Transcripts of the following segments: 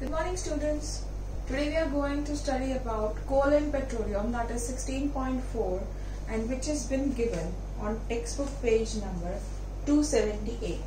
Good morning, students. Today we are going to study about coal and petroleum, that is 16.4, and which has been given on textbook page number 278.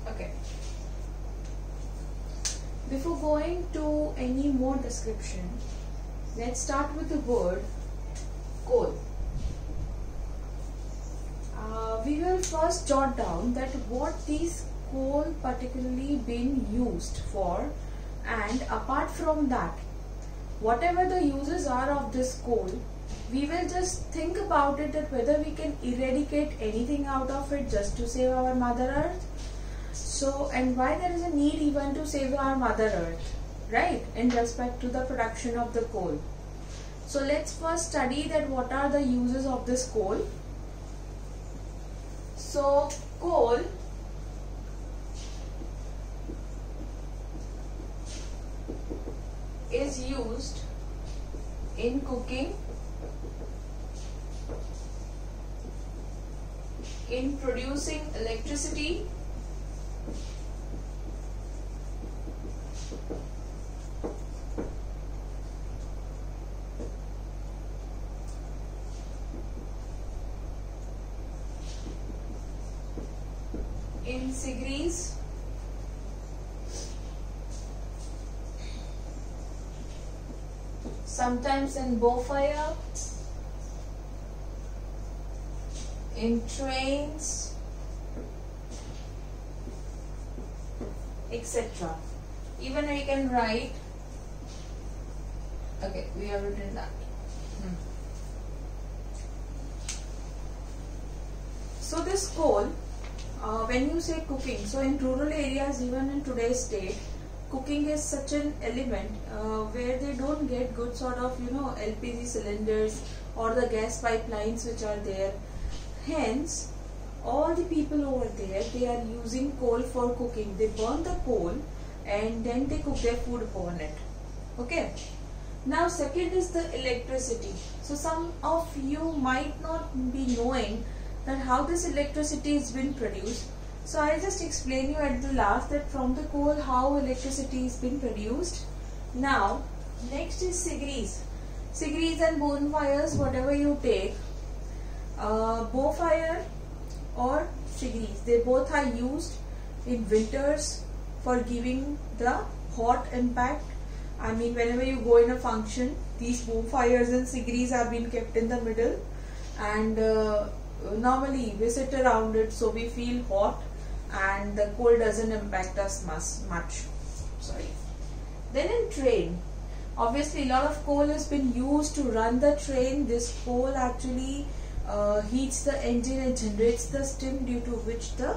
Okay. Before going to any more description, let's start with the word coal. We will first jot down that what these coal particularly been used for, and apart from that, whatever the uses are of this coal, we will just think about it that whether we can eradicate anything out of it just to save our Mother Earth. So, and why there is a need even to save our Mother Earth, right, in respect to the production of the coal. So let's first study that what are the uses of this coal. So coal is used in cooking, in producing electricity, in cigarettes, sometimes in bonfire, in trains, etc. Even we can write, okay, we have written that. So this coal, when you say cooking, so in rural areas, even in today's state, cooking is such an element where they don't get good sort of, LPG cylinders or the gas pipelines which are there. Hence, all the people over there, they are using coal for cooking. They burn the coal and then they cook their food upon it. Okay. Now, second is the electricity. So, some of you might not be knowing that how this electricity is been produced. So I'll just explain you at the last that from the coal how electricity is been produced. Now next is cigarettes. Cigarettes and bonfires, whatever you take, bonfire or cigarettes, they both are used in winters for giving the hot impact. I mean, whenever you go in a function, these bonfires and cigarettes have been kept in the middle, and normally we sit around it, so we feel hot and the cold doesn't impact us much. Sorry. Then in train, obviously a lot of coal has been used to run the train. This coal actually heats the engine and generates the steam due to which the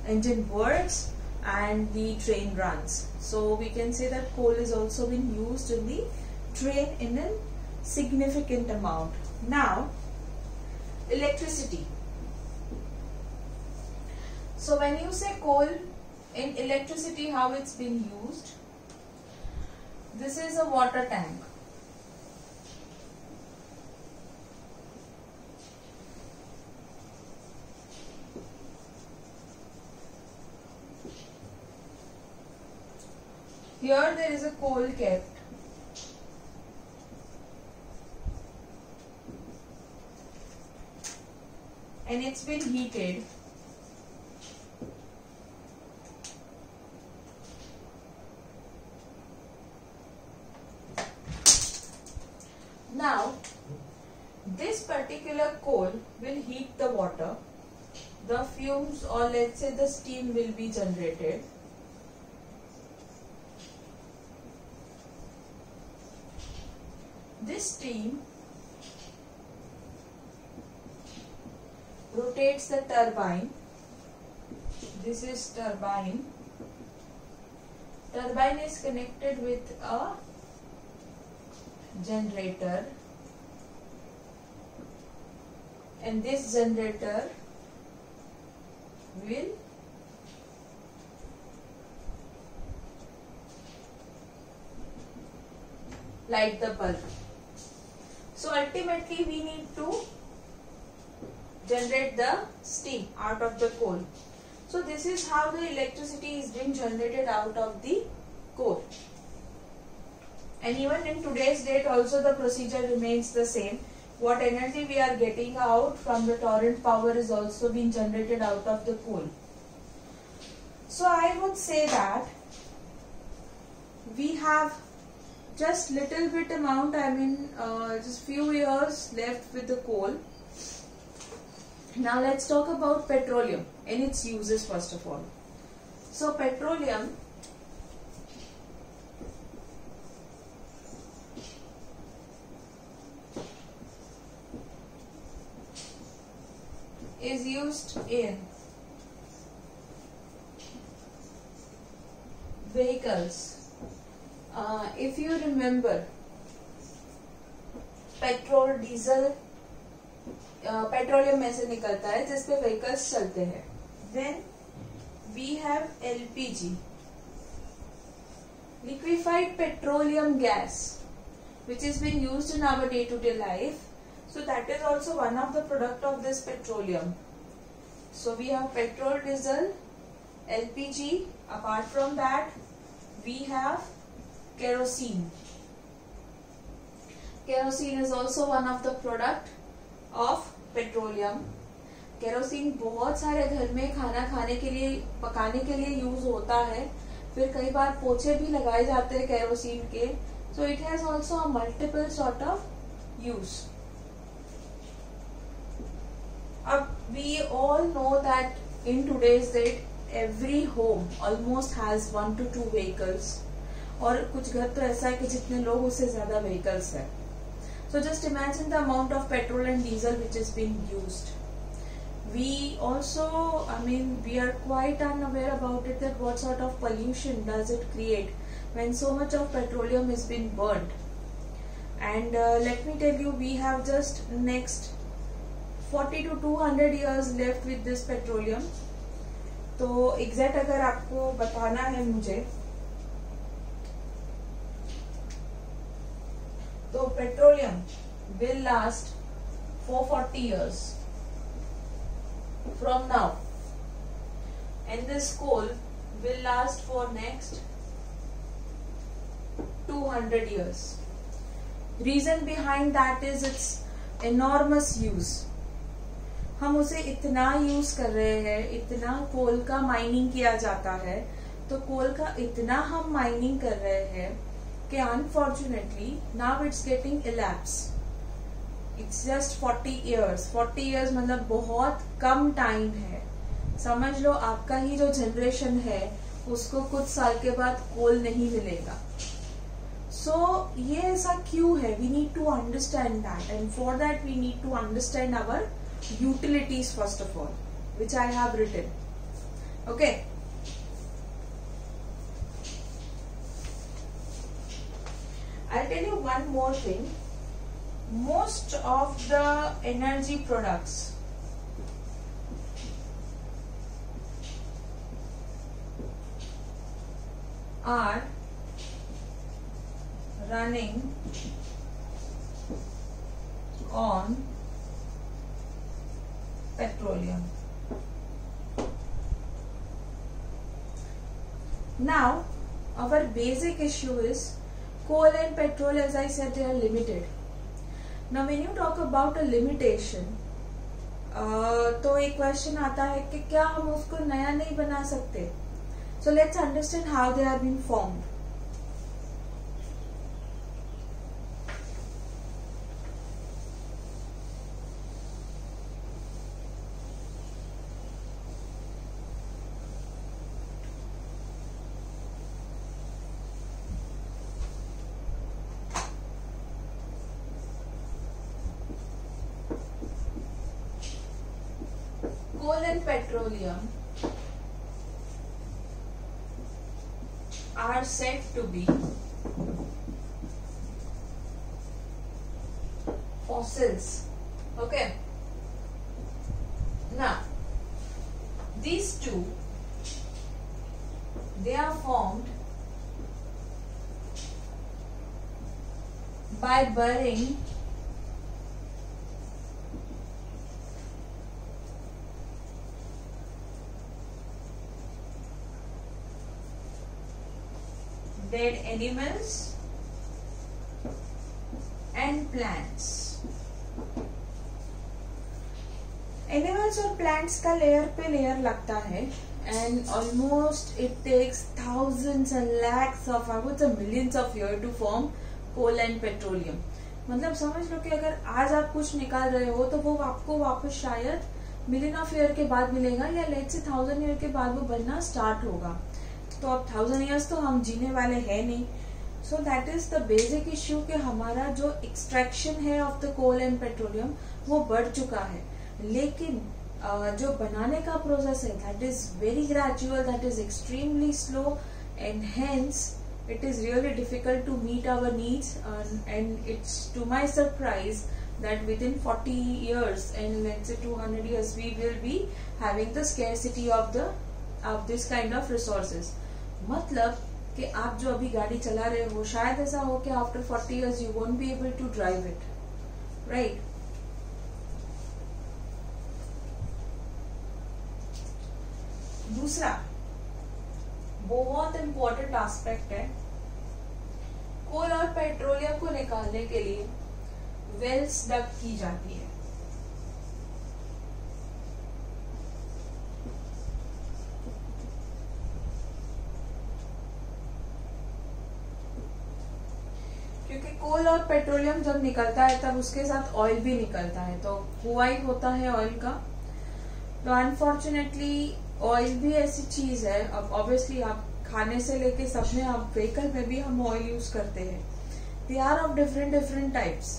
engine works and the train runs. So we can say that coal is also been used in the train in a significant amount. Now, electricity. So when you say coal in electricity, how it's been used? This is a water tank. Here there is a coal kept. And it's been heated. Now, this particular coal will heat the water. The fumes, or let's say the steam, will be generated. This steam rotates the turbine. This is turbine. Turbine is connected with a generator. and this generator will light the bulb. So ultimately we need to generate the steam out of the coal. So this is how the electricity is being generated out of the coal. And even in today's date also the procedure remains the same. What energy we are getting out from the torrent power is also being generated out of the coal. So I would say that we have just little bit amount, just few years left with the coal. Now let's talk about petroleum and its uses first of all. So petroleum is used in vehicles. If you remember, petrol diesel petroleum में से निकलता है जिसपे vehicles चलते हैं. Then we have LPG, liquefied petroleum gas, which is being used in our day-to-day life. So that is also one of the product of this petroleum. So we have petrol, diesel, LPG. Apart from that, we have kerosene. Kerosene is also one of the product of petroleum. Kerosene बहुत सारे घर में खाना खाने के लिए, पकाने के लिए यूज होता है. फिर कई बार पोछे भी लगाए जाते हैं केरोसिन के. So it has also a multiple sort of use. अब we all know that in today's date every home almost has 1 to 2 vehicles. और कुछ घर तो ऐसा है कि जितने लोग उससे ज्यादा व्हीकल्स है. So just imagine the amount of petrol and diesel which is being used. We also, we are quite unaware about it, that what sort of pollution does it create when so much of petroleum is being burnt. And let me tell you, we have just next 40 to 200 years left with this petroleum. तो exact अगर आपको बताना है मुझे, तो petroleum will last for 40 years from now, and this coal will last for next 200 years. Reason behind that is its enormous use. हम उसे इतना यूज कर रहे हैं, इतना कोल का माइनिंग किया जाता है, तो कोल का इतना हम माइनिंग कर रहे हैं कि unfortunately now it's getting elapse. It's just 40 years. 40 years मतलब बहुत कम टाइम है. समझ लो आपका ही जो जनरेशन है उसको कुछ साल के बाद कोल नहीं मिलेगा. सो ये ऐसा क्यों है? We need to understand that, and for that we need to understand our utilities first of all, which I have written. Okay, I'll tell you one more thing. Most of the energy products are running on petroleum. Now, our basic issue is coal and petrol, as I said, they are limited. Now when you talk about a limitation, तो एक question आता है कि क्या हम उसको नया नहीं बना सकते? So let's understand how they are being formed. Coal and petroleum are said to be fossils. Okay, these two, they are formed by burning dead animals and plants. Animals और प्लांट्स का लेयर पे layer लगता है and almost it takes thousands and lakhs of I would say millions of year to form coal and petroleum. मतलब समझ लो कि अगर आज आप कुछ निकाल रहे हो तो वो आपको वापस शायद मिलियन ऑफ ईयर के बाद मिलेगा या लेट्स से 1000 ईयर के बाद वो बनना स्टार्ट होगा. तो अब 1000 ईयर्स तो हम जीने वाले हैं नहीं. So that is the basic issue कि हमारा जो एक्सट्रैक्शन है of the coal and petroleum वो बढ़ चुका है, लेकिन जो बनाने का प्रोसेस है that is very gradual, that is extremely slow and hence it is really difficult to meet our needs, and it's to my surprise that within 40 years and let's say 200 years we will be having the scarcity of this kind of resources. मतलब कि आप जो अभी गाड़ी चला रहे हो शायद ऐसा हो कि after 40 years you won't be able to drive it, right? दूसरा बहुत इम्पोर्टेंट एस्पेक्ट है, कोल और पेट्रोलियम को निकालने के लिए वेल्स डग की जाती है. क्योंकि कोल और पेट्रोलियम जब निकलता है तब उसके साथ ऑयल भी निकलता है, तो कुआं ही होता है ऑयल का. तो अनफॉर्चुनेटली ऑयल भी ऐसी चीज है, अब ऑब्वियसली आप खाने से लेके सब में, आप व्हीकल में भी हम ऑयल यूज करते हैं. They are of different types.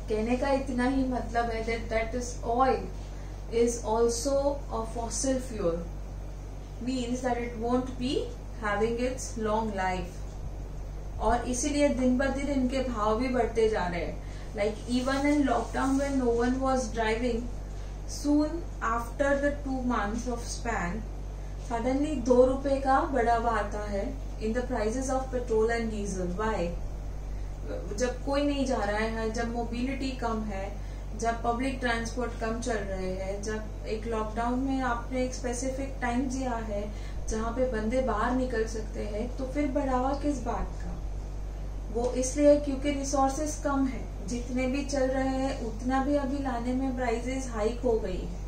कहने का इतना ही मतलब है that is oil is also a fossil fuel, means that it won't be having its long life. और इसीलिए दिन ब दिन इनके भाव भी बढ़ते जा रहे हैं. Like even in lockdown when no one was driving, soon after the 2 months of span, suddenly 2 रुपए का बढ़ावा आता है in the prices of petrol and diesel. Why? जब कोई नहीं जा रहा है, जब मोबिलिटी कम है, जब पब्लिक ट्रांसपोर्ट कम चल रहे हैं, जब एक लॉकडाउन में आपने एक स्पेसिफिक टाइम दिया है जहाँ पे बंदे बाहर निकल सकते हैं, तो फिर बढ़ावा किस बात का? वो इसलिए क्योंकि रिसोर्सेस कम है, जितने भी चल रहे हैं उतना भी अभी लाने में प्राइसेस हाइक हो गई है,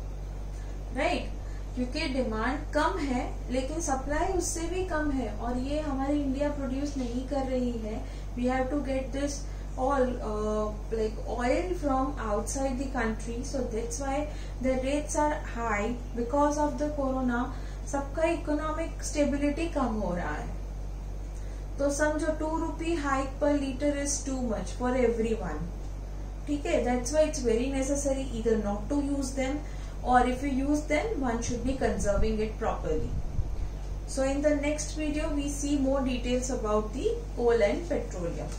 राइट? क्योंकि डिमांड कम है लेकिन सप्लाई उससे भी कम है, और ये हमारी इंडिया प्रोड्यूस नहीं कर रही है. We have to get this all like oil from outside the country, so that's why the rates are high because of the corona. सबका इकोनॉमिक स्टेबिलिटी कम हो रहा है. तो समझो 2 rupee hike per litre is too much for everyone. ठीक है, that's why it's very necessary either not to use them, और if you use them one should be conserving it properly. So in the next video we see more details about the coal and petroleum.